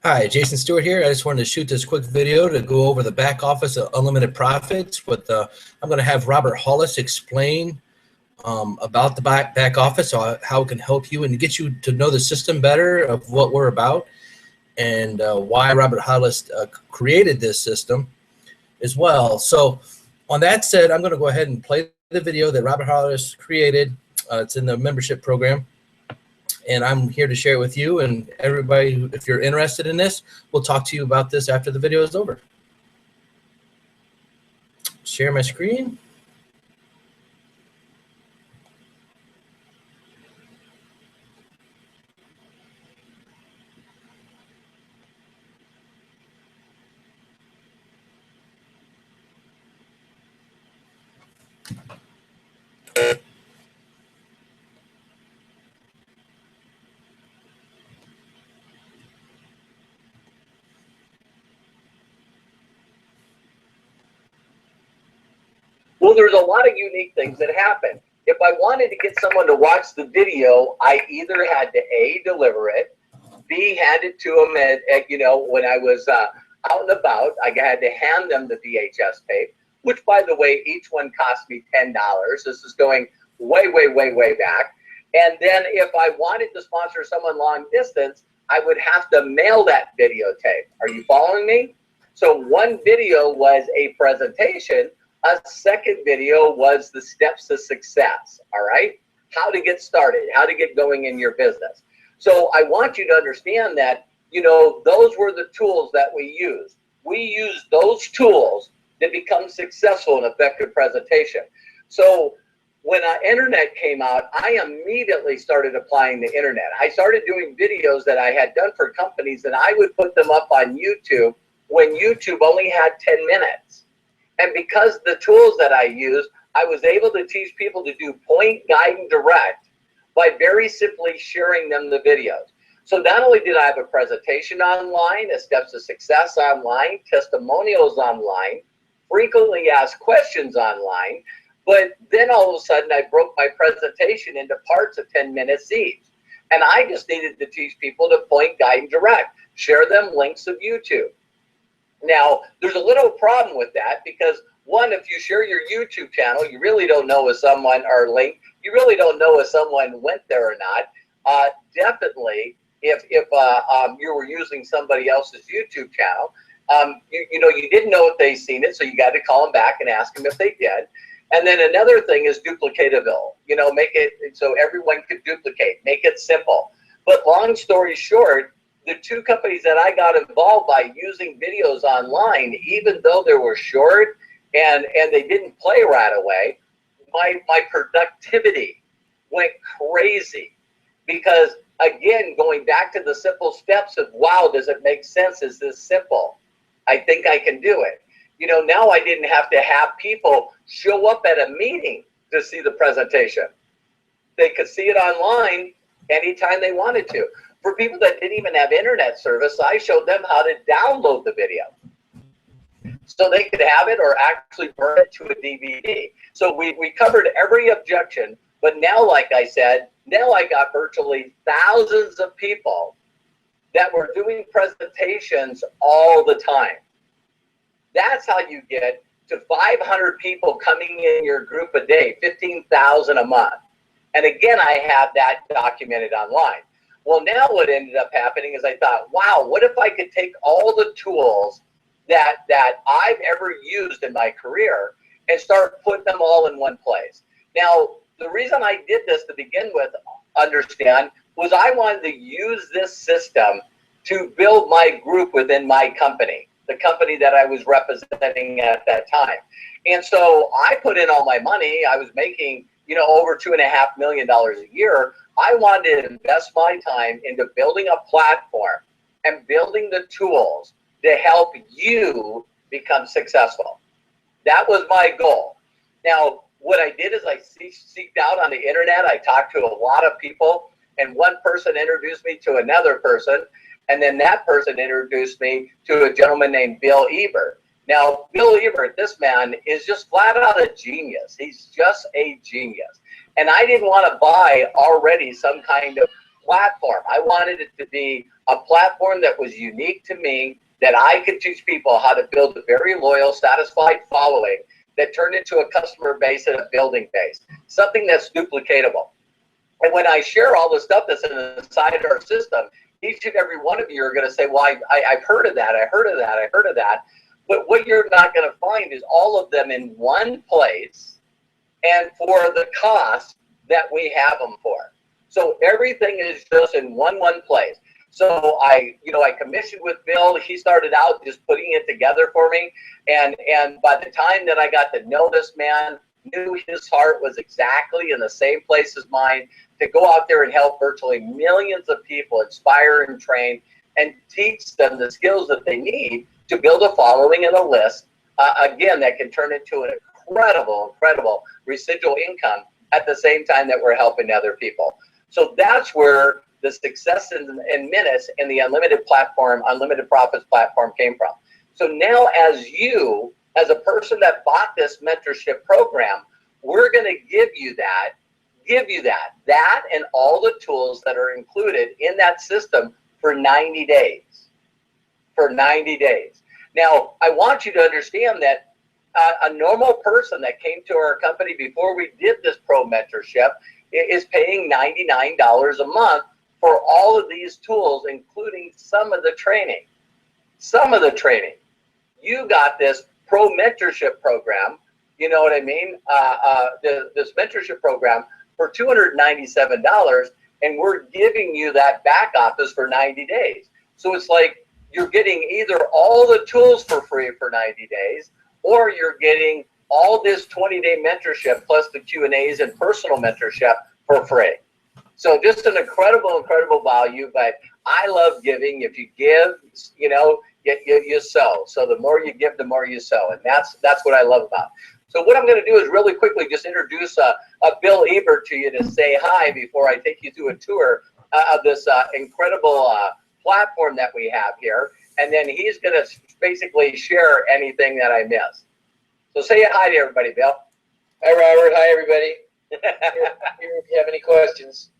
Hi, Jason Stewart here. I just wanted to shoot this quick video to go over the back office of Unlimited Profits. I'm going to have Robert Hollis explain about the back office, so how it can help you and get you to know the system better of what we're about and why Robert Hollis created this system as well. So on that said, I'm going to go ahead and play the video that Robert Hollis created. It's in the membership program. And I'm here to share it with you and everybody. If you're interested in this, we'll talk to you about this after the video is over. Share my screen. Well, there's a lot of unique things that happen. If I wanted to get someone to watch the video, I either had to A, deliver it, B, hand it to them when I was out and about. I had to hand them the VHS tape, which, by the way, each one cost me $10. This is going way, way, way, way back. And then if I wanted to sponsor someone long distance, I would have to mail that videotape. Are you following me? So one video was a presentation. A second video was the steps to success, all right? How to get started, how to get going in your business. So I want you to understand that, those were the tools that we used. We used those tools to become successful in effective presentation. So when internet came out, I immediately started applying the internet. I started doing videos that I had done for companies, and I would put them up on YouTube when YouTube only had 10 minutes. And because the tools that I used, I was able to teach people to do point, guide, and direct by very simply sharing them the videos. So not only did I have a presentation online, a steps to success online, testimonials online, frequently asked questions online, but then all of a sudden I broke my presentation into parts of 10 minutes each. And I just needed to teach people to point, guide, and direct, share them links of YouTube. Now, there's a little problem with that because, one, if you share your YouTube channel, you really don't know if someone, or link, you really don't know if someone went there or not. Definitely, if you were using somebody else's YouTube channel, you didn't know if they seen it, so you got to call them back and ask them if they did. And then another thing is duplicatable. Make it so everyone could duplicate, make it simple. But long story short, the two companies that I got involved by using videos online, even though they were short and they didn't play right away, my productivity went crazy. Because again, going back to the simple steps of, wow, does it make sense? Is this simple? I think I can do it. Now I didn't have to have people show up at a meeting to see the presentation. They could see it online anytime they wanted to. For people that didn't even have internet service, I showed them how to download the video so they could have it or actually burn it to a DVD. So we covered every objection, but now, like I said, now I got virtually thousands of people that were doing presentations all the time. That's how you get to 500 people coming in your group a day, 15,000 a month. And again, I have that documented online. Well, now what ended up happening is I thought, wow, what if I could take all the tools that I've ever used in my career and start putting them all in one place? Now, the reason I did this to begin with, understand, was I wanted to use this system to build my group within my company, the company that I was representing at that time. And so I put in all my money. I was making, over $2.5 million a year. I wanted to invest my time into building a platform and building the tools to help you become successful. That was my goal. Now, what I did is I seeked out on the internet. I talked to a lot of people, and one person introduced me to another person, and then that person introduced me to a gentleman named Bill Ebert. Now, Bill Ebert, this man is just flat out a genius. He's just a genius. And I didn't want to buy already some kind of platform. I wanted it to be a platform that was unique to me, that I could teach people how to build a very loyal, satisfied following that turned into a customer base and a building base, something that's duplicatable. And when I share all the stuff that's inside our system, each and every one of you are going to say, well, I've heard of that, I heard of that, I heard of that. But what you're not going to find is all of them in one place and for the cost that we have them for. So everything is just in one place. So I commissioned with Bill. He started out just putting it together for me. And by the time that I got to know this man, knew his heart was exactly in the same place as mine, to go out there and help virtually millions of people, inspire and train, and teach them the skills that they need to build a following and a list, again, that can turn into an incredible residual income at the same time that we're helping other people. So that's where the success in minutes in the unlimited platform, unlimited profits platform came from. So now as you, as a person that bought this mentorship program, we're going to give you that and all the tools that are included in that system for 90 days. For 90 days. Now, I want you to understand that a normal person that came to our company before we did this pro mentorship is paying $99 a month for all of these tools, including some of the training. You got this pro mentorship program, you know what I mean? This mentorship program for $297, and we're giving you that back office for 90 days. So it's like you're getting either all the tools for free for 90 days, or you're getting all this 20-day mentorship plus the Q&As and personal mentorship for free. So just an incredible value, but I love giving. If you give, you sow. So the more you give, the more you sow, and that's what I love about. So what I'm going to do is really quickly just introduce Bill Ebert to you to say hi before I take you through a tour of this incredible platform that we have here, and then he's going to basically share anything that I miss. So say hi to everybody, Bill. Hi, Robert. Hi, everybody. If you have any questions.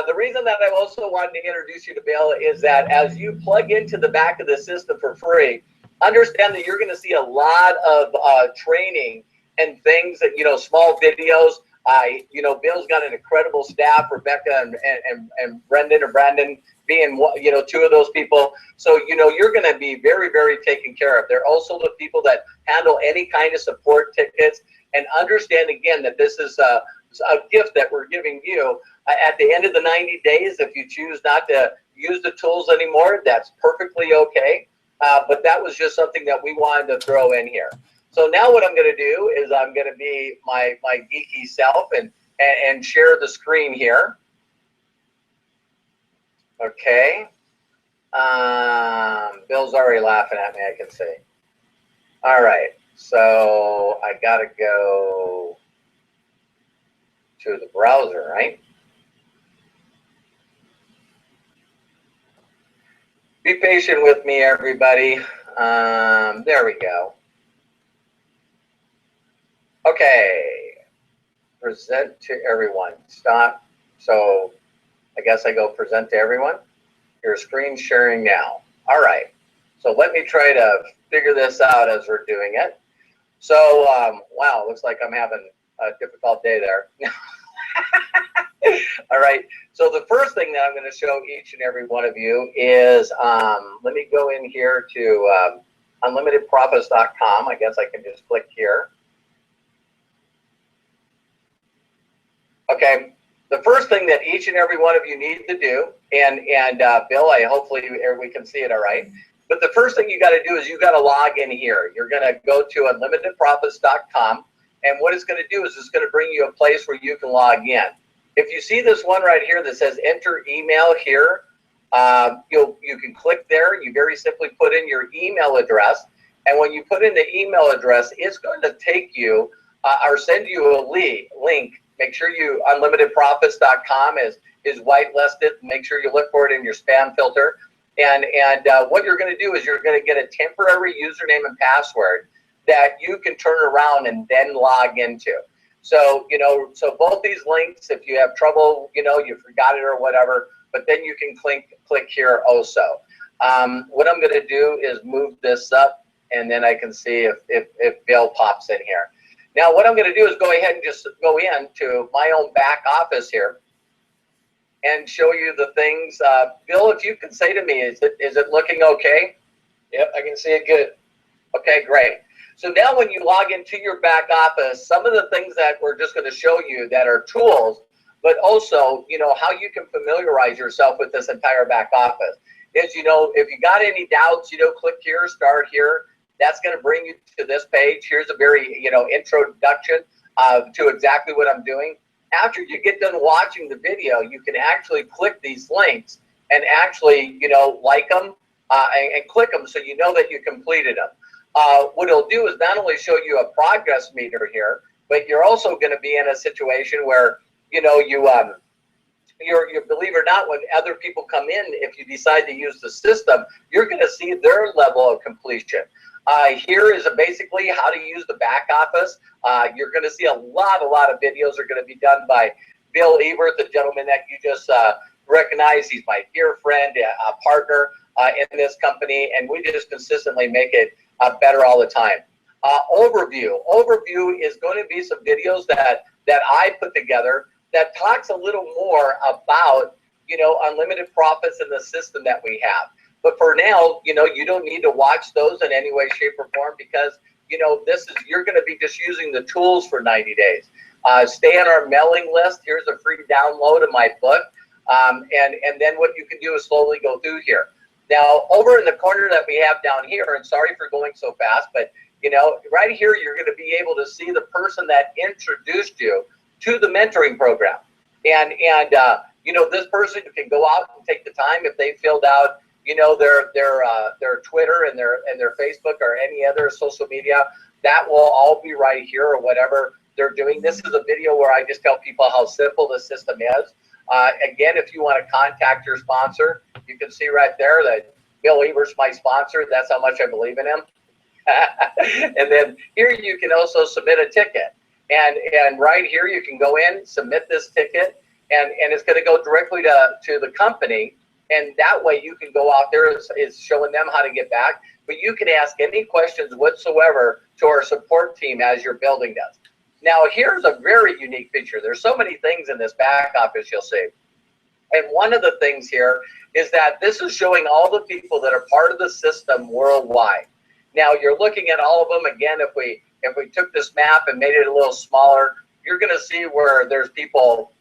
The reason that I also wanted to introduce you to Bill is that as you plug into the back of the system for free, understand that you're going to see a lot of training and things that, small videos. Bill's got an incredible staff, Rebecca and Brendan, or Brandon being, two of those people. So, you're going to be very, very taken care of. They're also the people that handle any kind of support tickets, and understand again that this is a gift that we're giving you. At the end of the 90 days, if you choose not to use the tools anymore, that's perfectly okay. But that was just something that we wanted to throw in here. So now what I'm going to do is I'm going to be my geeky self and share the screen here. Okay. Bill's already laughing at me, I can see. All right. So I got to go to the browser, right? Be patient with me, everybody. There we go. Okay. Present to everyone. Stop. So I guess I go present to everyone. Your screen sharing now. All right. So let me try to figure this out as we're doing it. So, wow, looks like I'm having a difficult day there. All right. So the first thing that I'm going to show each and every one of you is, let me go in here to unlimitedprofits.com. I guess I can just click here. Okay. The first thing that each and every one of you need to do, and Bill, hopefully we can see it all right. But the first thing you got to do is you got to log in here. You're going to go to unlimitedprofits.com, and what it's going to do is it's going to bring you a place where you can log in. If you see this one right here that says enter email here, you can click there. You very simply put in your email address, and when you put in the email address, it's going to take you or send you a link. Make sure you unlimitedprofits.com is whitelisted. Make sure you look for it in your spam filter. And what you're going to do is you're going to get a temporary username and password that you can turn around and then log into. So, so both these links, if you have trouble, you forgot it or whatever, but then you can click here also. What I'm going to do is move this up, and then I can see if Bill pops in here. Now, what I'm going to do is go ahead and just go into my own back office here and show you the things. Bill, if you can say to me, is it looking okay? Yep, I can see it good. Okay, great. So now when you log into your back office, some of the things that we're just going to show you that are tools, but also, how you can familiarize yourself with this entire back office is, if you got any doubts, click here, start here. That's going to bring you to this page. Here's a very, introduction to exactly what I'm doing. After you get done watching the video, you can actually click these links and actually, like them and click them so you know that you completed them. What it'll do is not only show you a progress meter here, but you're also going to be in a situation where, you believe it or not, when other people come in, if you decide to use the system, you're going to see their level of completion. Here is basically how to use the back office. You're going to see a lot of videos are going to be done by Bill Ebert, the gentleman that you just recognized. He's my dear friend, a partner in this company, and we just consistently make it better all the time. Overview is going to be some videos that I put together that talks a little more about, unlimited profits in the system that we have. But for now, you don't need to watch those in any way, shape, or form because, you're going to be just using the tools for 90 days. Stay on our mailing list. Here's a free download of my book. And then what you can do is slowly go through here. Now, over in the corner that we have down here, and sorry for going so fast, but, right here, you're going to be able to see the person that introduced you to the mentoring program. And this person can go out and take the time if they filled out, their Twitter and their Facebook or any other social media. That will all be right here or whatever they're doing. This is a video where I just tell people how simple the system is. Again, if you want to contact your sponsor, you can see right there that Bill Ebert's my sponsor. That's how much I believe in him. And then here you can also submit a ticket. And right here you can go in, submit this ticket, and it's going to go directly to the company. And that way you can go out there, is showing them how to get back. But you can ask any questions whatsoever to our support team as your building does. Now, here's a very unique feature. There's so many things in this back office you'll see. And one of the things here is that this is showing all the people that are part of the system worldwide. Now, you're looking at all of them. Again, if we took this map and made it a little smaller, you're going to see where there's people,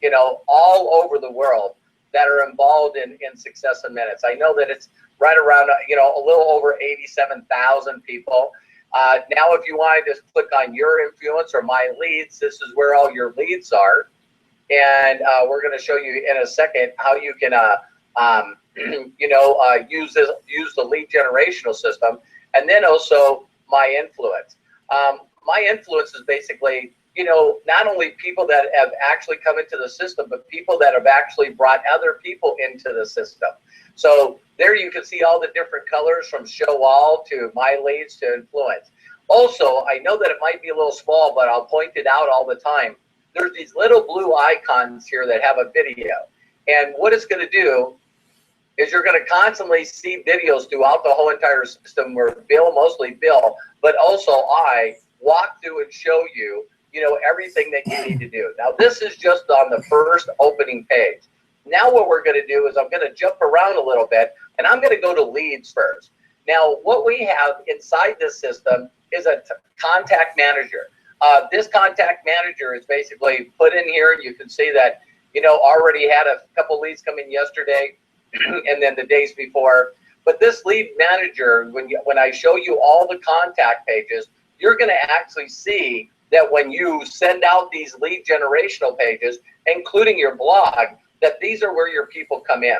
all over the world that are involved in Success in Minutes. I know that it's right around, a little over 87,000 people. Now, if you want to just click on your influence or my leads, this is where all your leads are. And we're going to show you in a second how you can, use the lead generational system. And then also my influence. My influence is basically, not only people that have actually come into the system, but people that have actually brought other people into the system. So there you can see all the different colors from show all to my leads to influence. Also, I know that it might be a little small, but I'll point it out all the time. There's these little blue icons here that have a video. And what it's going to do is you're going to constantly see videos throughout the whole entire system where Bill, mostly Bill, but also I walk through and show you, everything that you need to do. Now, this is just on the first opening page. Now what we're going to do is I'm going to jump around a little bit, and I'm going to go to leads first. Now, what we have inside this system is a contact manager. This contact manager is basically put in here. You can see that, already had a couple leads come in yesterday and then the days before. But this lead manager, when I show you all the contact pages, you're going to actually see that when you send out these lead generational pages, including your blog, that these are where your people come in.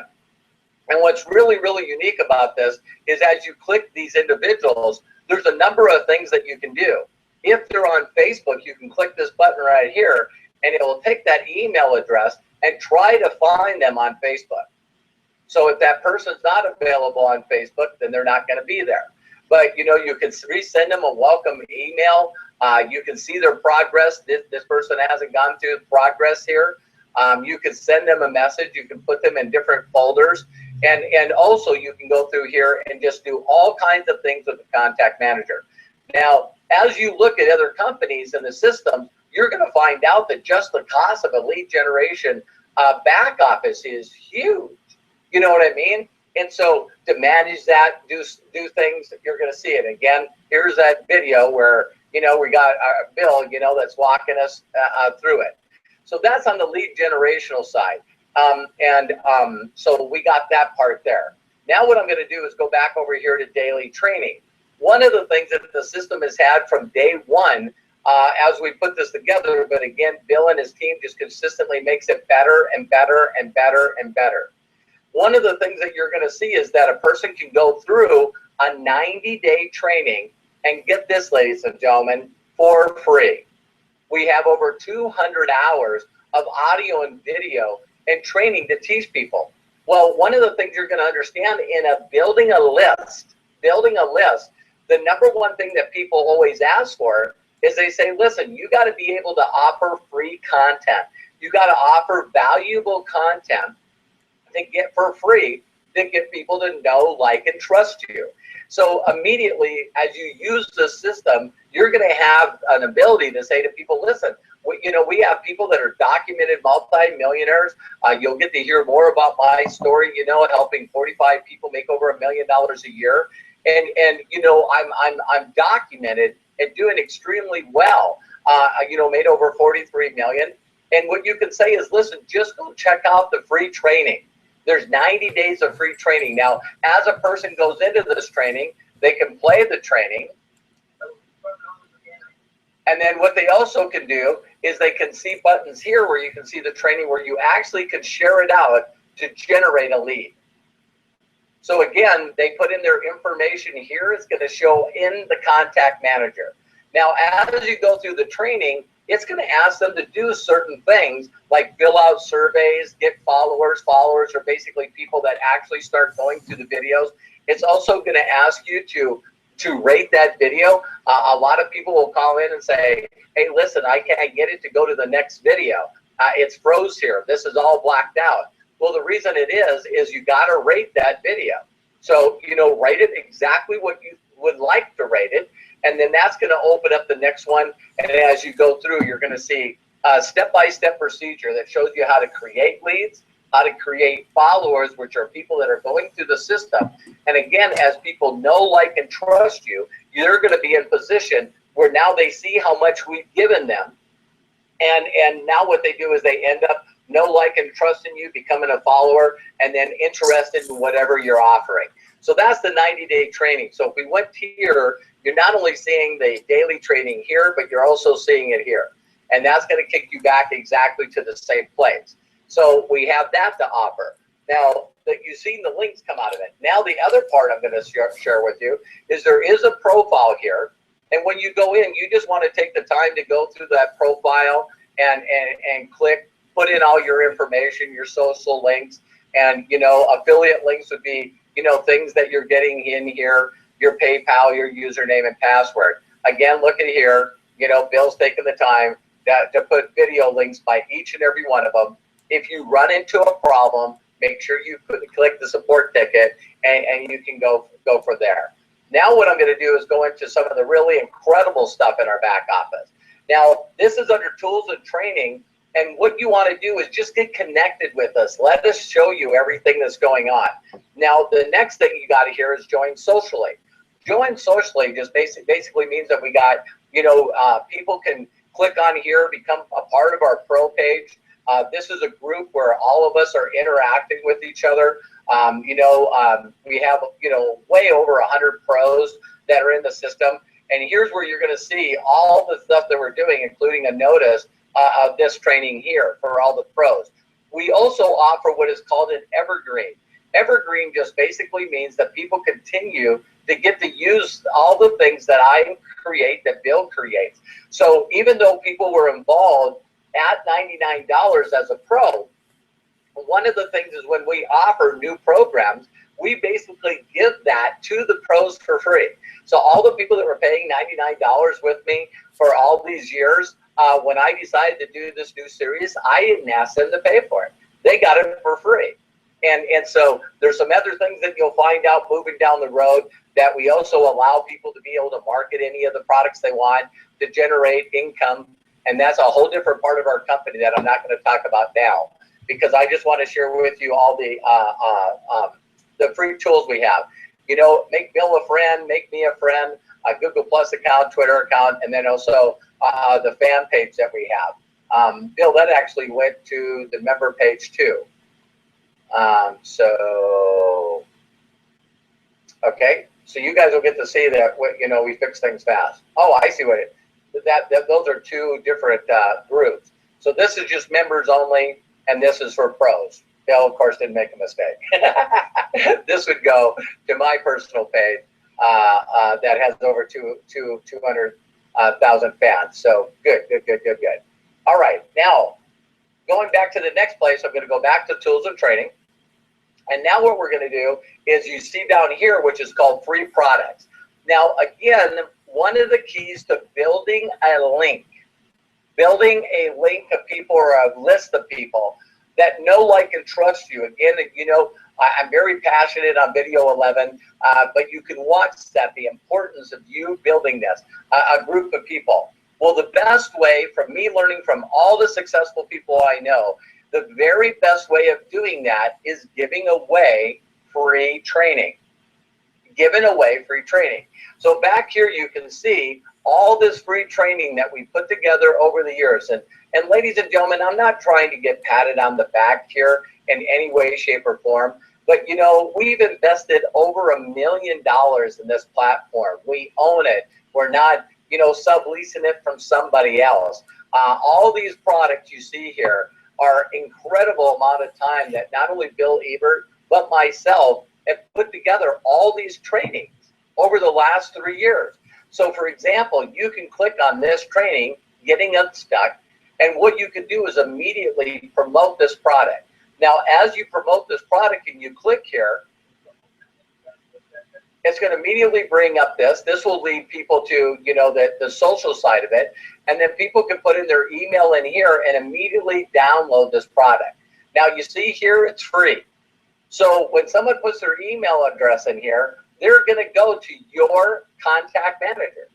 And what's really, really unique about this is as you click these individuals, there's a number of things that you can do. If they're on Facebook, you can click this button right here, and it will take that email address and try to find them on Facebook. So if that person's not available on Facebook, then they're not going to be there. but you know, you can resend them a welcome email. You can see their progress. This person hasn't gone through progress here. You can send them a message. You can put them in different folders. And also you can go through here and just do all kinds of things with the contact manager. Now, as you look at other companies in the system, you're going to find out that just the cost of a lead generation back office is huge. You know what I mean? And so to manage that, do things, you're going to see it. Again, here's that video where, you know, we got our Bill, you know, that's walking us through it. So that's on the lead generational side. So we got that part there. Now what I'm going to do is go back over here to daily training. One of the things that the system has had from day one as we put this together, but again, Bill and his team just consistently makes it better and better and better and better. One of the things that you're going to see is that a person can go through a 90-day training and get this, ladies and gentlemen, for free. We have over 200 hours of audio and video and training to teach people. Well, one of the things you're going to understand in building a list, the number one thing that people always ask for is they say, listen, you got to be able to offer free content. You got to offer valuable content to get for free, to get people to know, like, and trust you. So immediately, as you use the system, you're going to have an ability to say to people, listen, we have people that are documented multi-millionaires. You'll get to hear more about my story, you know, helping 45 people make over $1 million a year. And you know, I'm documented and doing extremely well. You know, made over 43 million. And what you can say is, listen, just go check out the free training. There's 90 days of free training. Now, as a person goes into this training, they can play the training. And then what they also can do is they can see buttons here where you can see the training where you actually can share it out to generate a lead. So again, they put in their information here. It's going to show in the contact manager. Now, as you go through the training, it's going to ask them to do certain things like fill out surveys, get followers. Followers are basically people that actually start going through the videos. It's also going to ask you to rate that video. A lot of people will call in and say, hey, listen, I can't get it to go to the next video. It's froze here. This is all blacked out. Well, the reason it is you got to rate that video. So, you know, rate it exactly what you would like to rate it. And then that's going to open up the next one. And as you go through, you're going to see a step-by-step procedure that shows you how to create leads, how to create followers, which are people that are going through the system. And again, as people know, like, and trust you, you're going to be in position where now they see how much we've given them. And now what they do is they end up know, like, and trusting you, becoming a follower, and then interested in whatever you're offering. So that's the 90-day training. So if we went here, you're not only seeing the daily training here, but you're also seeing it here. And that's going to kick you back exactly to the same place. So we have that to offer. Now, that you've seen the links come out of it. Now, the other part I'm going to share with you is there is a profile here. And when you go in, you just want to take the time to go through that profile and click, put in all your information, your social links, and, you know, affiliate links would be, you know, things that you're getting in here, your PayPal, your username and password. Again, look at here, you know, Bill's taking the time to put video links by each and every one of them. If you run into a problem, make sure you click the support ticket and you can go for there. Now what I'm going to do is go into some of the really incredible stuff in our back office. Now, this is under tools and training. And what you want to do is just get connected with us. Let us show you everything that's going on. Now, the next thing you got to hear is join socially. Join socially just basically means that we got, you know, people can click on here, become a part of our pro page. This is a group where all of us are interacting with each other. We have, you know, way over 100 pros that are in the system. And here's where you're going to see all the stuff that we're doing, including a notice of this training here for all the pros. We also offer what is called an evergreen. Evergreen just basically means that people continue to get to use all the things that I create, that Bill creates. So even though people were involved at $99 as a pro, one of the things is when we offer new programs, we basically give that to the pros for free. So all the people that were paying $99 with me for all these years, when I decided to do this new series, I didn't ask them to pay for it. They got it for free. And so there's some other things that you'll find out moving down the road, that we also allow people to be able to market any of the products they want to generate income. And that's a whole different part of our company that I'm not going to talk about now, because I just want to share with you all the free tools we have. You know, make Bill a friend, make me a friend, a Google Plus account, Twitter account, and then also the fan page that we have. Bill, that actually went to the member page too. Okay, so you guys will get to see that, you know, we fix things fast. Oh, I see what it, those are two different groups. So this is just members only, and this is for pros. Bill, of course, didn't make a mistake. This would go to my personal page that has over 200,000 fans. So good. All right, now going back to the next place, I'm going to go back to tools and training. And now what we're going to do is, you see down here, which is called free products. Now, again, one of the keys to building a link of people, or a list of people that know, like, and trust you. Again, you know, I'm very passionate on video 11, but you can watch that, the importance of you building this, a group of people. Well, the best way, from me learning from all the successful people I know, the very best way of doing that is giving away free training. Giving away free training. So back here you can see all this free training that we put together over the years. And ladies and gentlemen, I'm not trying to get patted on the back here in any way, shape, or form. But, you know, we've invested over $1 million in this platform. We own it. We're not, you know, subleasing it from somebody else. All these products you see here are incredible amount of time that not only Bill Ebert, but myself have put together all these trainings over the last 3 years. So for example, you can click on this training, Getting Unstuck, and what you can do is immediately promote this product. Now, as you promote this product and you click here, it's going to immediately bring up this. This will lead people to, you know, the social side of it. And then people can put in their email in here and immediately download this product. Now, you see here, it's free. So when someone puts their email address in here, they're going to go to your contact manager.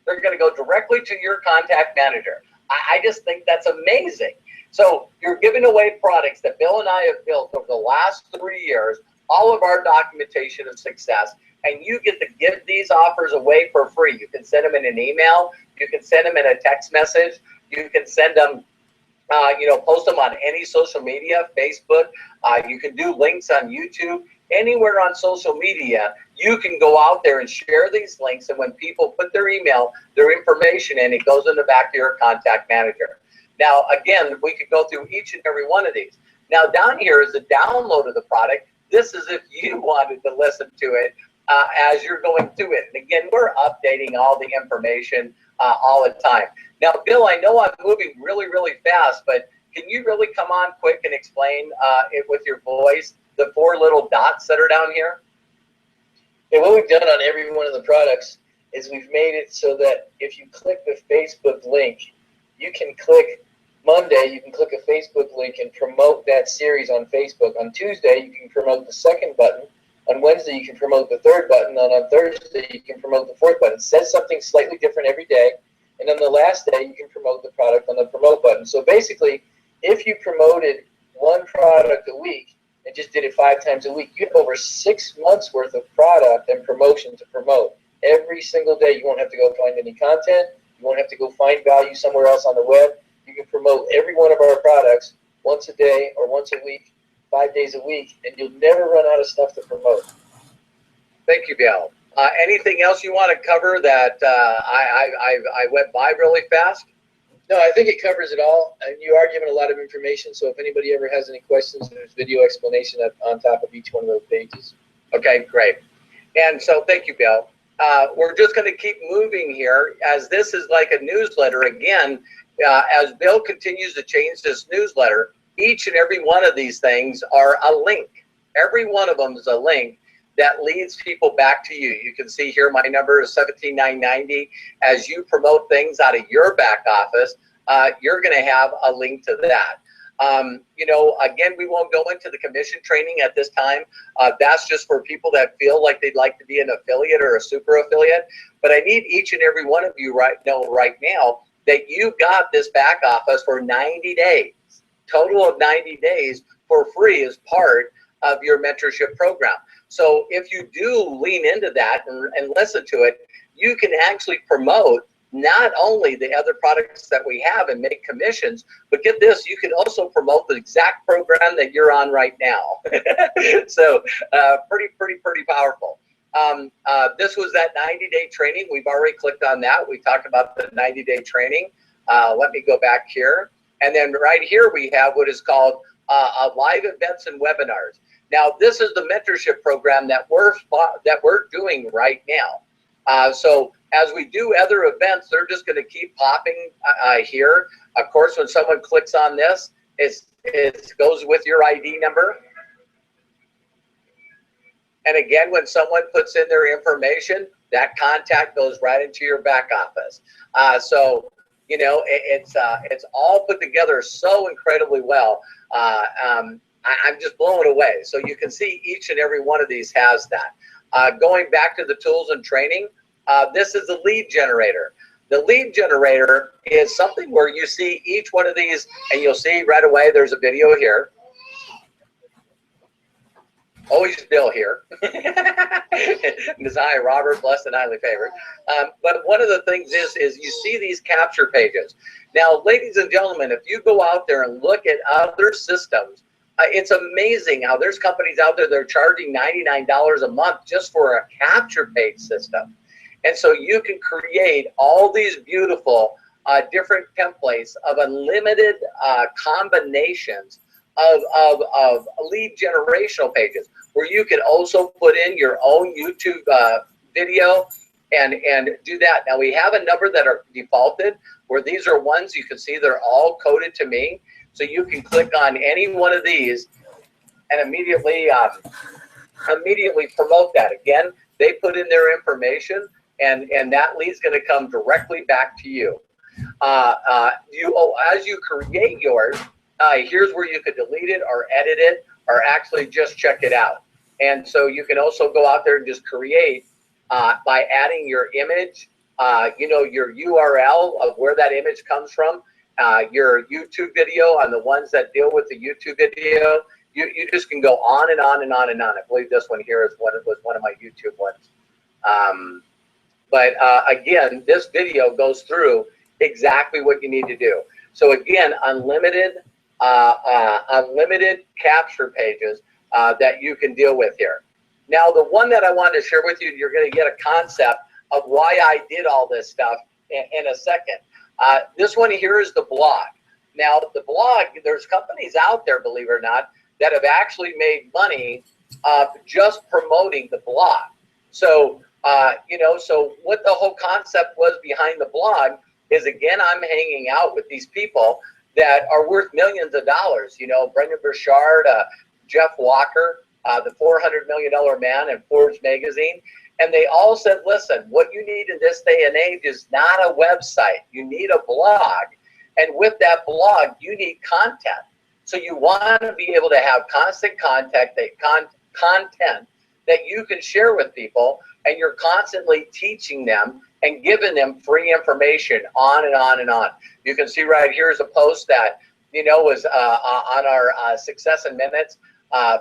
They're going to go directly to your contact manager. I just think that's amazing. So you're giving away products that Bill and I have built over the last 3 years, all of our documentation of success, and you get to give these offers away for free. You can send them in an email. You can send them in a text message. You can send them, you know, post them on any social media, Facebook. You can do links on YouTube. Anywhere on social media, you can go out there and share these links. And when people put their email, their information in, it goes in the back of your contact manager. Now, again, we could go through each and every one of these. Now, down here is the download of the product. This is if you wanted to listen to it as you're going through it. And again, we're updating all the information all the time. Now, Bill, I know I'm moving really, really fast, but can you really come on quick and explain it with your voice, the 4 little dots that are down here? And what we've done on every one of the products is we've made it so that if you click the Facebook link, you can click Monday, you can click a Facebook link and promote that series on Facebook. On Tuesday, you can promote the 2nd button. On Wednesday, you can promote the 3rd button. And on Thursday, you can promote the 4th button. It says something slightly different every day. And on the last day, you can promote the product on the promote button. So basically, if you promoted one product a week and just did it 5 times a week, you have over 6 months worth of product and promotion to promote. Every single day, you won't have to go find any content. You won't have to go find value somewhere else on the web. You can promote every one of our products once a day or once a week, 5 days a week, and you'll never run out of stuff to promote. Thank you, Bill. Anything else you want to cover that I went by really fast? No, I think it covers it all. And you are given a lot of information, so if anybody ever has any questions, there's video explanation on top of each one of those pages. Okay, great. And so thank you, Bill. We're just going to keep moving here, as this is like a newsletter. Again, as Bill continues to change this newsletter, each and every one of these things are a link. Every one of them is a link that leads people back to you. You can see here my number is 17990. As you promote things out of your back office, you're going to have a link to that. You know, again, we won't go into the commission training at this time. That's just for people that feel like they'd like to be an affiliate or a super affiliate. But I need each and every one of you right now that you got this back office for 90 days, total of 90 days for free as part of your mentorship program. So if you do lean into that and listen to it, you can actually promote not only the other products that we have and make commissions, but get this, you can also promote the exact program that you're on right now. So pretty powerful. This was that 90-day training. We've already clicked on that. We talked about the 90-day training. Let me go back here. And then right here we have what is called live events and webinars. Now, this is the mentorship program that we're doing right now. So as we do other events, they're just going to keep popping here. Of course, when someone clicks on this, it goes with your ID number. And again, when someone puts in their information, that contact goes right into your back office. So, you know, it's all put together so incredibly well. I'm just blown away. So you can see each and every one of these has that. Going back to the tools and training, this is a lead generator. The lead generator is something where you see each one of these, and you'll see right away there's a video here. Always Bill here. Hi, Robert, blessed and highly favored. But one of the things is you see these capture pages. Now, ladies and gentlemen, if you go out there and look at other systems, it's amazing how there's companies out there that are charging $99 a month just for a capture page system. And so you can create all these beautiful different templates of unlimited combinations of lead generational pages, where you can also put in your own YouTube video and do that. Now, we have a number that are defaulted, where these are ones you can see they're all coded to me. So you can click on any one of these and immediately promote that. Again, they put in their information, and that lead's going to come directly back to you. As you create yours, here's where you could delete it or edit it or actually just check it out. And so you can also go out there and just create by adding your image, you know, your URL of where that image comes from, your YouTube video on the ones that deal with the YouTube video. You just can go on and on and on and on. I believe this one here was one of my YouTube ones. But again, this video goes through exactly what you need to do. So again, unlimited capture pages that you can deal with here. Now, the one that I wanted to share with you, you're going to get a concept of why I did all this stuff in a second. This one here is the blog. Now, the blog, there's companies out there, believe it or not, that have actually made money just promoting the blog. So, you know, so what the whole concept was behind the blog is, again, I'm hanging out with these people that are worth millions of dollars. You know, Brendan Burchard, Jeff Walker, the $400 million man in Forbes magazine. And they all said, listen, what you need in this day and age is not a website. You need a blog. And with that blog, you need content. So you want to be able to have constant content that you can share with people, and you're constantly teaching them and giving them free information on and on and on. You can see right here is a post that, you know, was on our Success in Minutes,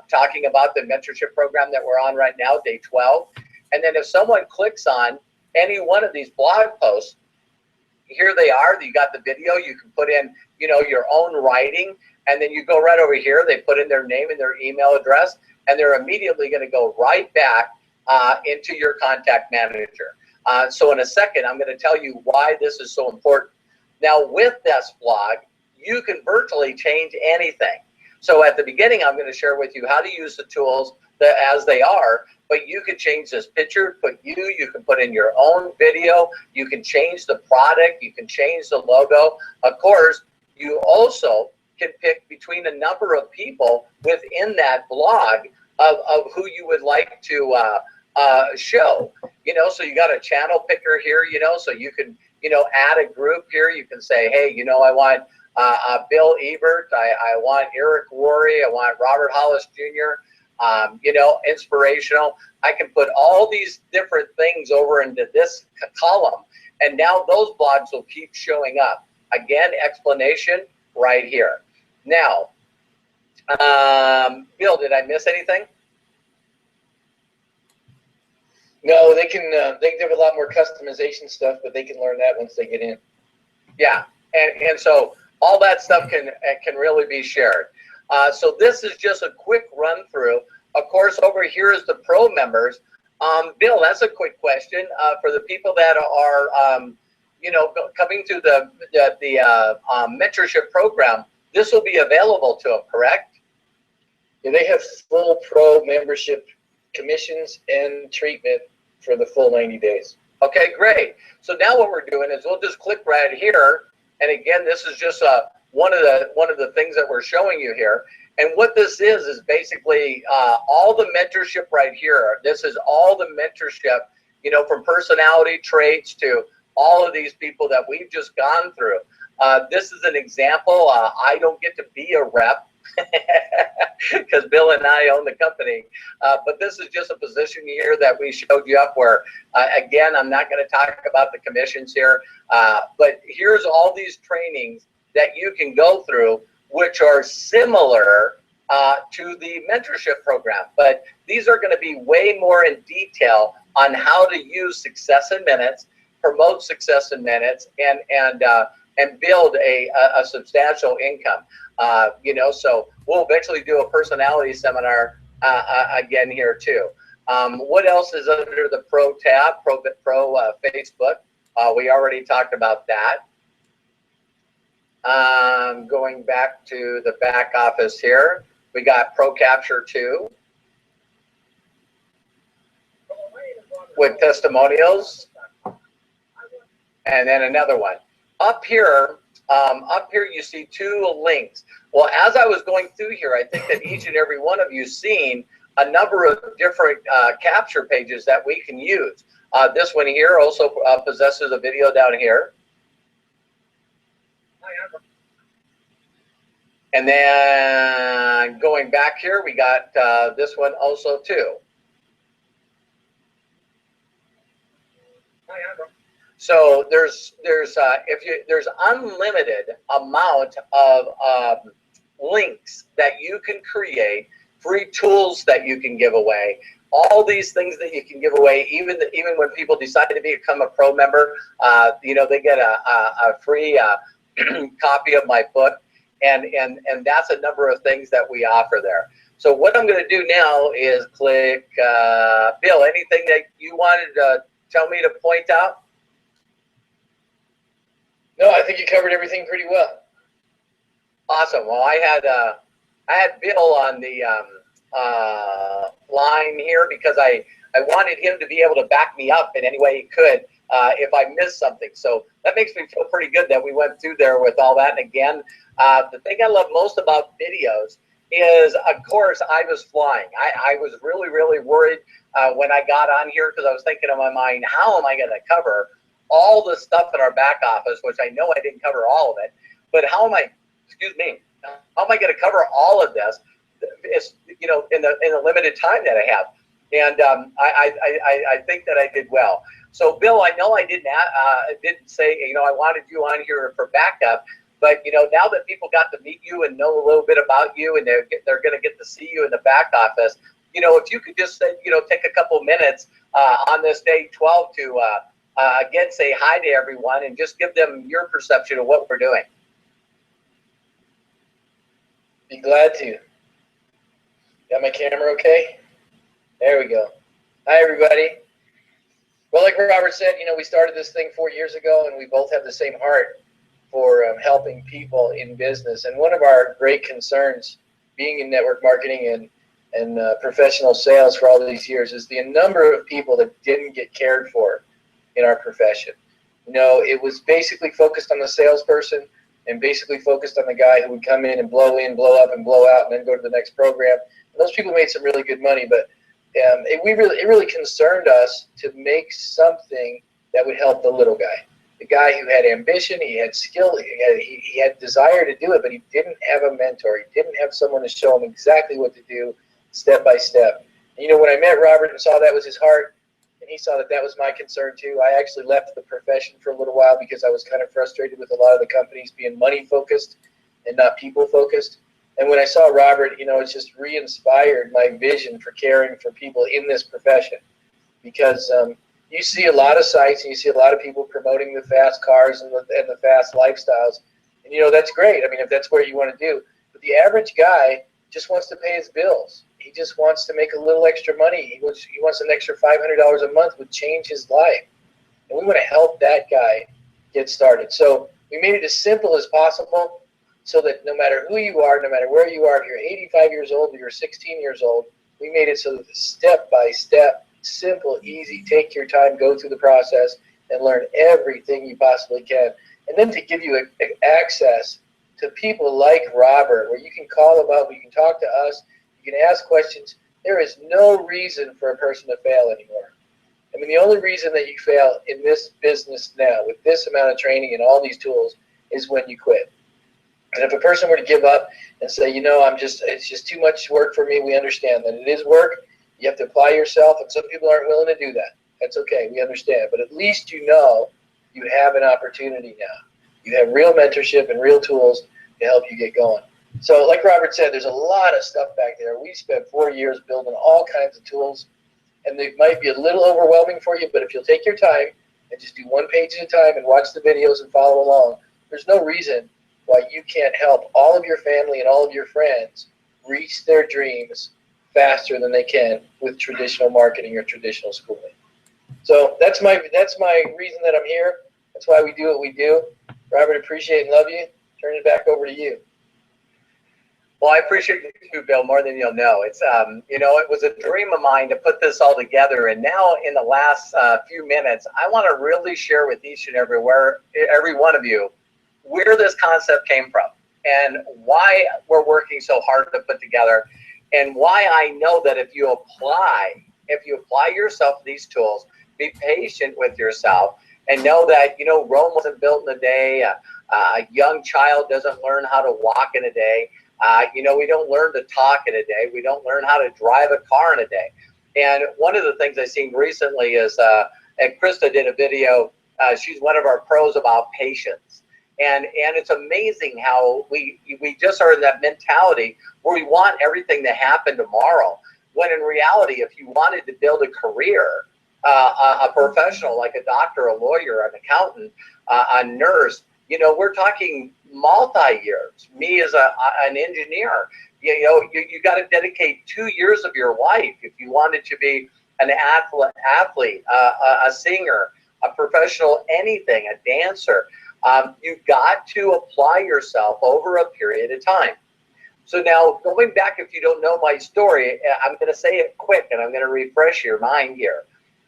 talking about the mentorship program that we're on right now, day 12. And then if someone clicks on any one of these blog posts, here they are. You got the video. You can put in, you know, your own writing, and then you go right over here. They put in their name and their email address, and they're immediately going to go right back into your contact manager. So in a second, I'm going to tell you why this is so important. Now, with this blog, you can virtually change anything. So at the beginning, I'm going to share with you how to use the tools as they are, but you can change this picture, you can put in your own video, you can change the product, you can change the logo. Of course, you also can pick between a number of people within that blog of who you would like to show. So you got a channel picker here, so you can, add a group here. You can say, hey, I want Bill Ebert, I want Eric Worre, I want Robert Hollis Jr., inspirational. I can put all these different things over into this column, and now those blogs will keep showing up. Again, explanation right here. Now, Bill, did I miss anything? No, they can have a lot more customization stuff, but they can learn that once they get in. Yeah, and so all that stuff can really be shared. So this is just a quick run through. Of course, over here is the pro members. Bill, that's a quick question for the people that are coming to the mentorship program. This will be available to them, correct? Yeah, they have full pro membership commissions and treatment for the full 90 days. Okay, great. So now what we're doing is we'll just click right here, and again, this is just one of the things that we're showing you here. And what this is basically all the mentorship right here. This is all the mentorship, from personality traits to all of these people that we've just gone through. This is an example. I don't get to be a rep because Bill and I own the company. But this is just a position here that we showed you up where, again, I'm not going to talk about the commissions here, but here's all these trainings that you can go through, which are similar to the mentorship program. But these are going to be way more in detail on how to use Success in Minutes, promote Success in Minutes, and build a substantial income. So we'll eventually do a personality seminar again here too. What else is under the Pro tab? Pro Facebook. We already talked about that. Going back to the back office here, we got Pro Capture 2 with testimonials, and then another one. Up here you see 2 links. Well, as I was going through here, I think that each and every one of you seen a number of different capture pages that we can use. This one here also possesses a video down here. And then going back here, we got this one also too. So there's unlimited amount of links that you can create, free tools that you can give away, all these things that you can give away. Even when people decide to become a pro member, they get a free copy of my book, and that's a number of things that we offer there. So what I'm going to do now is click Bill. Anything that you wanted to tell me to point out? No, I think you covered everything pretty well. Awesome. Well, I had Bill on the line here because I wanted him to be able to back me up in any way he could if I missed something. So that makes me feel pretty good that we went through there with all that. And again, the thing I love most about videos is, of course, I was flying. I was really, really worried when I got on here because I was thinking in my mind, how am I going to cover all the stuff in our back office, which I know I didn't cover all of it, but how am I going to cover all of this? It's, in the limited time that I have, and I think that I did well. So, Bill, I know I didn't say I wanted you on here for backup, but now that people got to meet you and know a little bit about you, and they're going to get to see you in the back office, if you could just take a couple minutes on this day 12 to again say hi to everyone and just give them your perception of what we're doing. Be glad to. Got my camera okay? There we go. Hi, everybody. Well, like Robert said, we started this thing 4 years ago, and we both have the same heart for helping people in business. And one of our great concerns, being in network marketing and professional sales for all these years, is the number of people that didn't get cared for in our profession. It was basically focused on the salesperson, and basically focused on the guy who would come in, blow up, and blow out, and then go to the next program. And those people made some really good money, but it really concerned us to make something that would help the little guy. The guy who had ambition, he had skill, he had desire to do it, but he didn't have a mentor. He didn't have someone to show him exactly what to do step by step. And, you know, when I met Robert and saw that was his heart, and he saw that that was my concern too, I actually left the profession for a little while because I was kind of frustrated with a lot of the companies being money focused and not people focused. And when I saw Robert, you know, it's just re-inspired my vision for caring for people in this profession, because you see a lot of sites and you see a lot of people promoting the fast cars and the fast lifestyles. And, you know, that's great. I mean, if that's what you want to do. But the average guy just wants to pay his bills. He just wants to make a little extra money. He wants an extra $500 a month would change his life. And we want to help that guy get started. So we made it as simple as possible so that no matter who you are, no matter where you are, if you're 85 years old or you're 16 years old, we made it so that step by step, simple, easy, take your time, go through the process, and learn everything you possibly can. And then to give you access to people like Robert, where you can call him up, you can talk to us, you can ask questions. There is no reason for a person to fail anymore. I mean, the only reason that you fail in this business now, with this amount of training and all these tools, is when you quit. And if a person were to give up and say, you know, it's just too much work for me, we understand that it is work. You have to apply yourself, and some people aren't willing to do that. That's okay. We understand. But at least you know you have an opportunity now. You have real mentorship and real tools to help you get going. So like Robert said, there's a lot of stuff back there. We spent 4 years building all kinds of tools, and they might be a little overwhelming for you, but if you'll take your time and just do one page at a time and watch the videos and follow along, there's no reason why you can't help all of your family and all of your friends reach their dreams faster than they can with traditional marketing or traditional schooling. So that's my reason that I'm here. That's why we do what we do. Robert, appreciate and love you. Turn it back over to you. Well, I appreciate you too, Bill, more than you'll know. It's you know, it was a dream of mine to put this all together, and now in the last few minutes, I want to really share with each and every one of you where this concept came from and why we're working so hard to put together, and why I know that if you apply yourself to these tools, be patient with yourself, and know that, you know, Rome wasn't built in a day. A young child doesn't learn how to walk in a day. You know, we don't learn to talk in a day. We don't learn how to drive a car in a day. And one of the things I've seen recently is, and Krista did a video, she's one of our pros about patience. And it's amazing how we just are in that mentality where we want everything to happen tomorrow, when in reality, if you wanted to build a career, a professional like a doctor, a lawyer, an accountant, a nurse, you know, we're talking multi-years. Me as an engineer, you know, you got to dedicate 2 years of your life if you wanted to be an athlete, a singer, a professional, anything, a dancer. You've got to apply yourself over a period of time. So now, going back, if you don't know my story, I'm going to say it quick, and I'm going to refresh your mind here.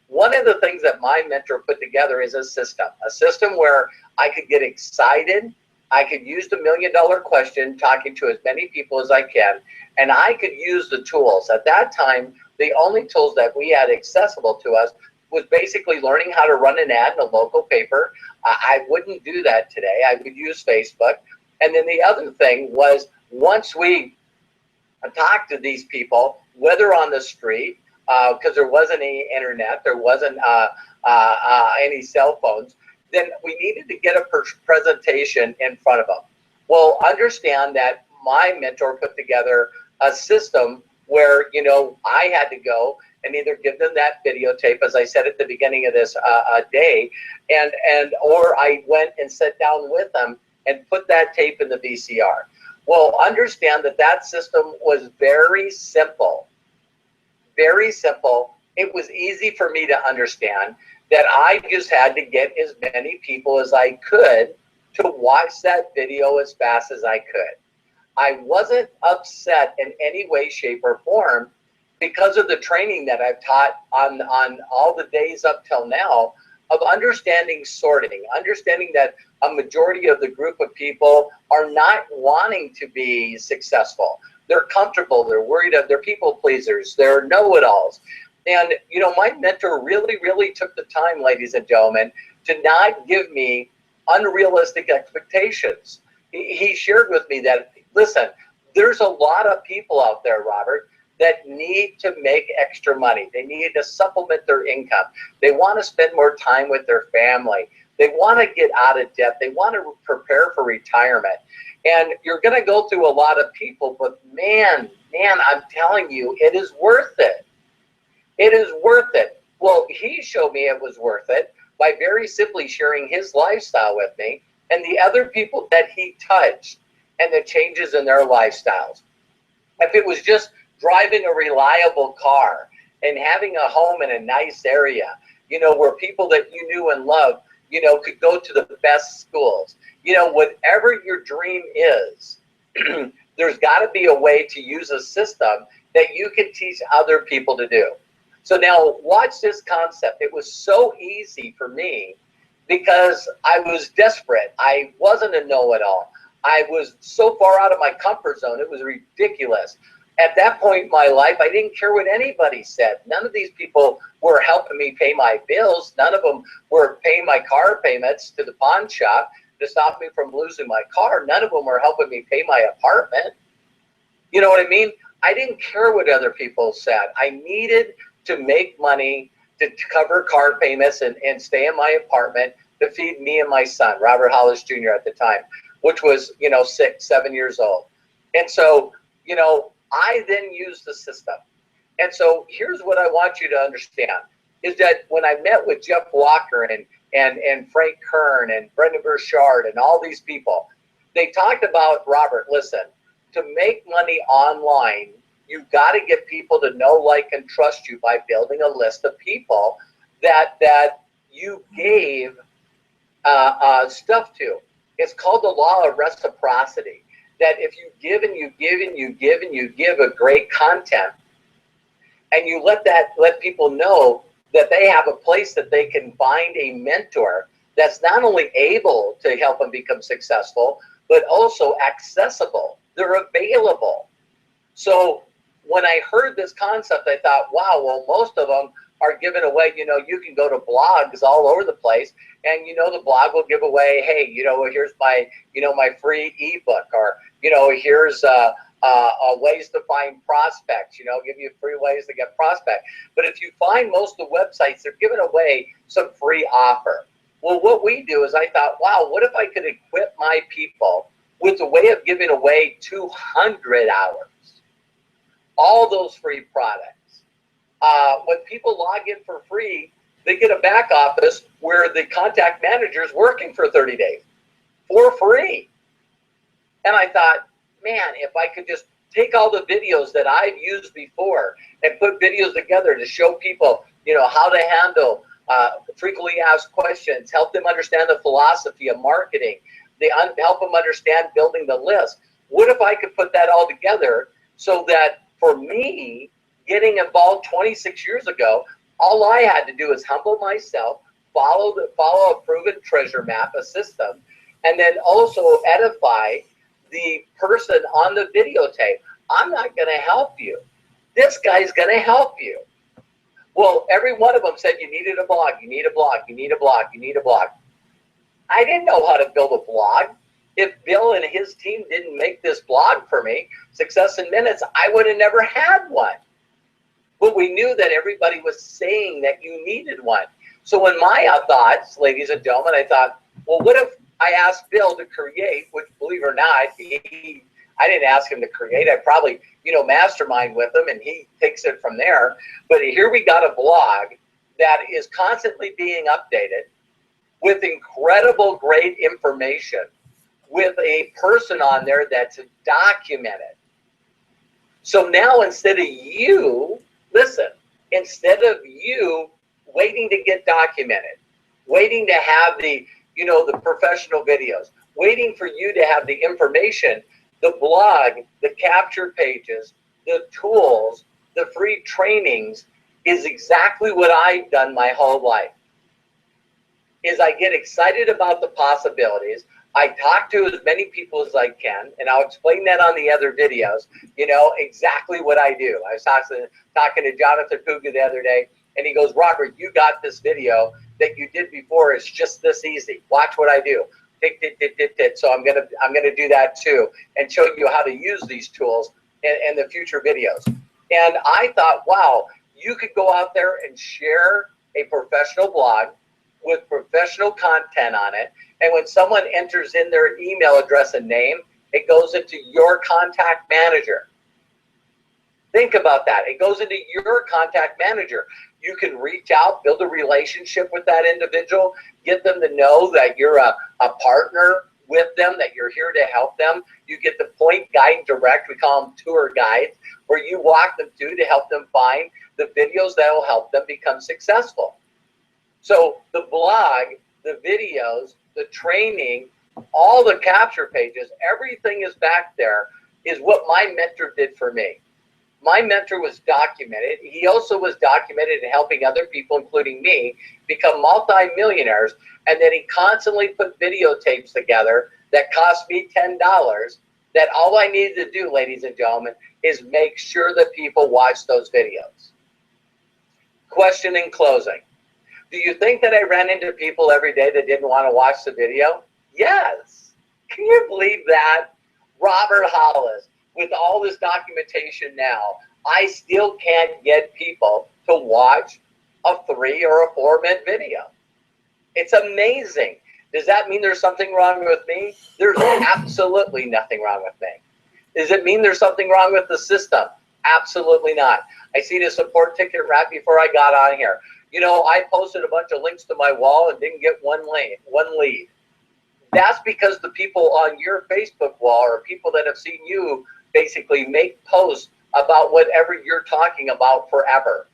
One of the things that my mentor put together is a system where I could get excited. I could use the $1 million question, talking to as many people as I can, and I could use the tools. At that time, the only tools that we had accessible to us was basically learning how to run an ad in a local paper. I wouldn't do that today. I would use Facebook. And then the other thing was, once we talked to these people, whether on the street, because there wasn't any internet, there wasn't any cell phones, then we needed to get a presentation in front of them. Well, understand that my mentor put together a system where, you know, I had to go and either give them that videotape, as I said at the beginning of this day, or I went and sat down with them and put that tape in the VCR. Well, understand that that system was very simple. Very simple. It was easy for me to understand that I just had to get as many people as I could to watch that video as fast as I could. I wasn't upset in any way, shape, or form because of the training that I've taught on all the days up till now of understanding sorting, understanding that a majority of the group of people are not wanting to be successful. They're comfortable. They're worried. They're people pleasers. They're know-it-alls. And, you know, my mentor really, really took the time, ladies and gentlemen, to not give me unrealistic expectations. He shared with me that, listen, there's a lot of people out there, Robert, that need to make extra money. They need to supplement their income. They want to spend more time with their family. They want to get out of debt. They want to prepare for retirement. And you're going to go through a lot of people, but man, I'm telling you, it is worth it. It is worth it. Well, he showed me it was worth it by very simply sharing his lifestyle with me and the other people that he touched and the changes in their lifestyles. If it was just driving a reliable car and having a home in a nice area, you know, where people that you knew and loved, you know, could go to the best schools, you know, whatever your dream is, there's got to be a way to use a system that you can teach other people to do. So now watch this concept. It was so easy for me because I was desperate. I wasn't a know-it-all. I was so far out of my comfort zone. It was ridiculous. At that point in my life, I didn't care what anybody said. None of these people were helping me pay my bills. None of them were paying my car payments to the pawn shop to stop me from losing my car. None of them were helping me pay my apartment. You know what I mean? I didn't care what other people said. I needed to make money to cover car payments and stay in my apartment to feed me and my son, Robert Hollis Jr. at the time, which was, you know, 6, 7 years old. And so, you know, I then used the system. And so here's what I want you to understand is that when I met with Jeff Walker and Frank Kern and Brendan Burchard and all these people, they talked about, Robert, listen, to make money online, you've got to get people to know, like, and trust you by building a list of people that you gave stuff to. It's called the law of reciprocity. That if you give and you give and you give and you give a great content, and you let people know that they have a place that they can find a mentor that's not only able to help them become successful, but also accessible. They're available. So when I heard this concept, I thought, wow, well, most of them are giving away, you know, you can go to blogs all over the place, and, you know, the blog will give away, hey, you know, here's my, you know, my free ebook, or, you know, here's ways to find prospects, you know, give you free ways to get prospects. But if you find most of the websites, they're giving away some free offer. Well, what we do is I thought, wow, what if I could equip my people with a way of giving away 200 hours, all those free products. When people log in for free, they get a back office where the contact manager is working for 30 days for free. And I thought, man, if I could just take all the videos that I've used before and put videos together to show people, you know, how to handle frequently asked questions, help them understand the philosophy of marketing, help them understand building the list. What if I could put that all together so that for me, getting involved 26 years ago, all I had to do is humble myself, follow a proven treasure map, a system, and then also edify the person on the videotape. I'm not going to help you. This guy's going to help you. Well, every one of them said you needed a blog, you need a blog, you need a blog, you need a blog. I didn't know how to build a blog. If Bill and his team didn't make this blog for me, Success in Minutes, I would have never had one. But we knew that everybody was saying that you needed one. So in my thoughts, ladies and gentlemen, I thought, well, what if I asked Bill to create, which, believe it or not, I didn't ask him to create. I probably, you know, mastermind with him, and he takes it from there. But here we got a blog that is constantly being updated with incredible, great information, with a person on there that's documented. So now instead of you, listen, instead of you waiting to get documented, waiting to have the, you know, the professional videos, waiting for you to have the information, the blog, the capture pages, the tools, the free trainings is exactly what I've done my whole life. is I get excited about the possibilities. I talk to as many people as I can, and I'll explain that on the other videos, exactly what I do. I was talking to Jonathan Puga the other day, and he goes, Robert, you got this video that you did before. It's just this easy. Watch what I do. Tick, tick, tick, tick, tick. So I'm gonna do that too, and show you how to use these tools in the future videos. And I thought, wow, you could go out there and share a professional blog with professional content on it. And when someone enters in their email address and name, it goes into your contact manager. Think about that. It goes into your contact manager. You can reach out, build a relationship with that individual, get them to know that you're a partner with them, that you're here to help them. You get the point, guide, direct. We call them tour guides, where you walk them to help them find the videos that will help them become successful. So the blog, the videos, the training, all the capture pages, everything is back there, is what my mentor did for me. My mentor was documented. He also was documented in helping other people, including me, become multi-millionaires. And then he constantly put videotapes together that cost me $10, that all I needed to do, ladies and gentlemen, is make sure that people watch those videos. Question in closing. Do you think that I ran into people every day that didn't want to watch the video? Yes. Can you believe that? Robert Hollis, with all this documentation now, I still can't get people to watch a 3 or a 4 minute video. It's amazing. Does that mean there's something wrong with me? There's absolutely nothing wrong with me. Does it mean there's something wrong with the system? Absolutely not. I seen a support ticket right before I got on here. I posted a bunch of links to my wall and didn't get one lead. That's because the people on your Facebook wall or people that have seen you basically make posts about whatever you're talking about forever.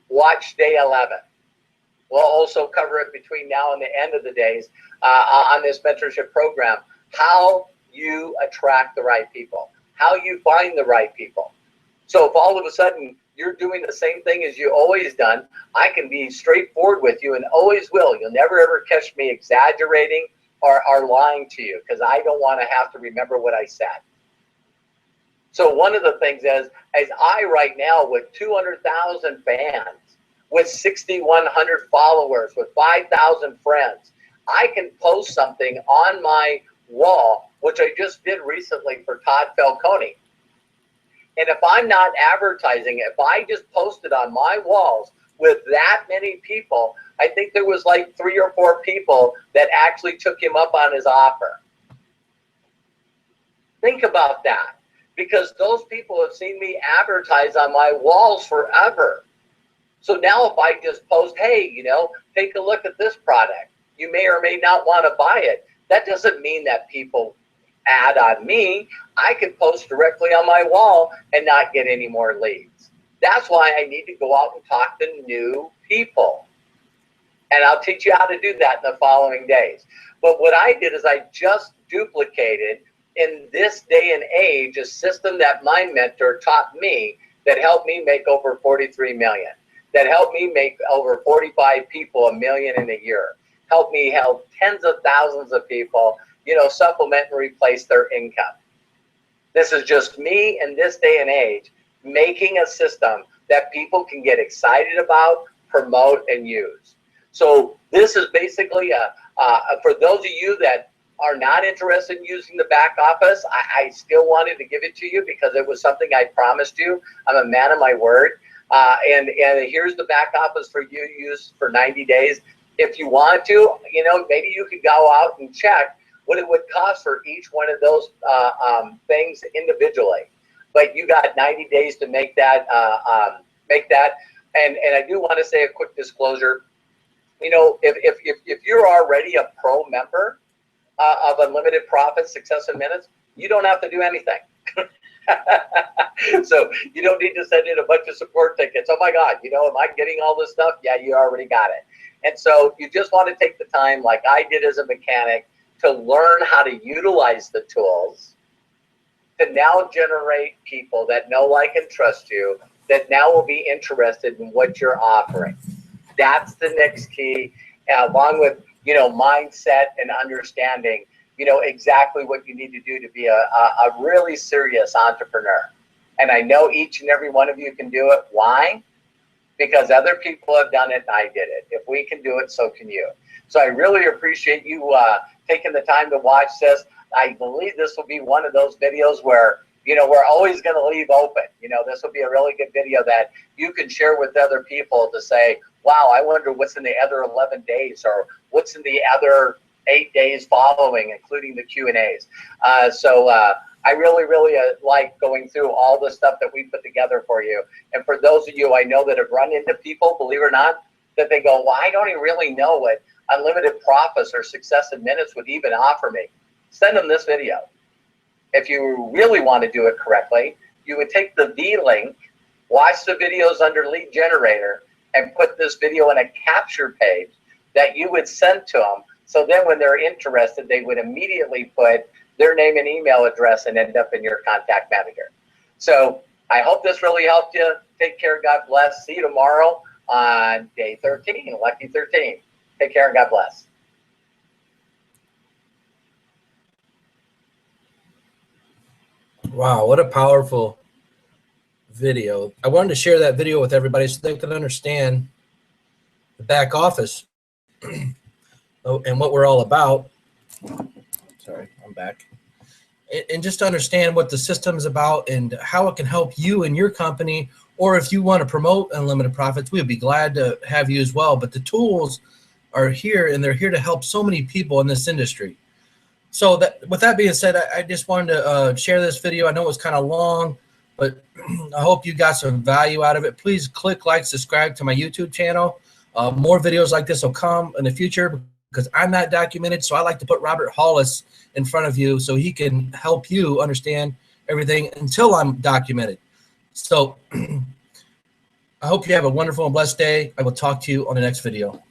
Watch day 11. We'll also cover it between now and the end of the days on this mentorship program, how you attract the right people, how you find the right people. So if all of a sudden you're doing the same thing as you always done, I can be straightforward with you and always will. You'll never ever catch me exaggerating or lying to you, because I don't want to have to remember what I said. So one of the things is I right now with 200,000 fans, with 6,100 followers, with 5,000 friends, I can post something on my wall, which I just did recently for Todd Falcone. And if I'm not advertising it, if I just posted on my walls with that many people, I think there was like 3 or 4 people that actually took him up on his offer. Think about that, because those people have seen me advertise on my walls forever. So now if I just post, hey, take a look at this product, you may or may not want to buy it. That doesn't mean that people ad on me. I can post directly on my wall and not get any more leads. That's why I need to go out and talk to new people. And I'll teach you how to do that in the following days. But what I did is I just duplicated, in this day and age, a system that my mentor taught me that helped me make over 43 million, that helped me make over 45 people $1 million in a year, helped me help tens of thousands of people, supplement and replace their income. This is just me in this day and age, making a system that people can get excited about, promote, and use. So this is basically for those of you that are not interested in using the back office, I still wanted to give it to you because it was something I promised you. I'm a man of my word. And here's the back office for you to use for 90 days. If you want to, maybe you could go out and check what it would cost for each one of those things individually. But you got 90 days to make that. And I do want to say a quick disclosure. If you're already a pro member of Unlimited Profit, Success in Minutes, you don't have to do anything. So you don't need to send in a bunch of support tickets. Oh my God, am I getting all this stuff? Yeah, you already got it. And so you just want to take the time, like I did as a mechanic, to learn how to utilize the tools to now generate people that know, like, and trust you, that now will be interested in what you're offering. That's the next key. along with, you know, mindset and understanding, you know, exactly what you need to do to be a really serious entrepreneur. And I know each and every one of you can do it. Why? Because other people have done it and I did it. If we can do it, so can you. So I really appreciate you taking the time to watch this. I believe this will be one of those videos where, you know, we're always going to leave open. You know, this will be a really good video that you can share with other people to say, wow, I wonder what's in the other 11 days or what's in the other 8 days following, including the Q&As. I really, really like going through all the stuff that we put together for you. And for those of you I know that have run into people, believe it or not, that they go, well, I don't even really know what unlimited profits or success in minutes would even offer me. Send them this video. If you really want to do it correctly, you would take the V link, watch the videos under lead generator, and put this video in a capture page that you would send to them. So then when they're interested, they would immediately put their name and email address and end up in your contact manager. So I hope this really helped you. Take care. God bless. See you tomorrow on day 13, lucky 13. Take care and God bless. Wow, what a powerful video. I wanted to share that video with everybody so they can understand the back office and what we're all about. Sorry, I'm back. And just to understand what the system's about and how it can help you and your company, or if you want to promote unlimited profits, we would be glad to have you as well. But the tools are here, and they're here to help so many people in this industry. So with that being said, I just wanted to share this video. I know it was kind of long, but I hope you got some value out of it. Please click like, subscribe to my YouTube channel. More videos like this will come in the future because I'm not documented. So I like to put Robert Hollis in front of you so he can help you understand everything until I'm documented. So I hope you have a wonderful and blessed day. I will talk to you on the next video.